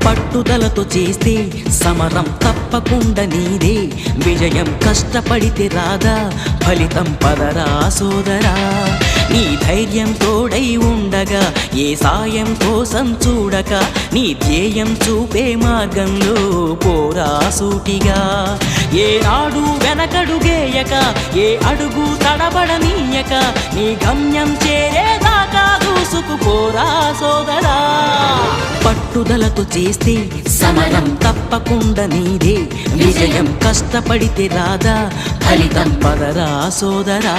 పట్టుదలతో చేస్తే సమరం తప్పకుండా నీదే, విజయం కష్టపడితే రాదా ఫలితం పదరా సోదరా. నీ ధైర్యం తోడై ఉండగా ఏ సాయం కోసం చూడక, నీ ధ్యేయం చూపే మార్గంలో పోరా సూటిగా. ఏ నాడు వెనకడుగేయక, ఏ అడుగు తడబడనీయక, నీ గమ్యం చేరేదాకా దూసుకుపోరా సోదరా. పట్టుదలతో చేస్తే సమరం తప్పకుండా నీదే, విజయం కష్టపడితే రాదా ఫలితం పదరా సోదరా.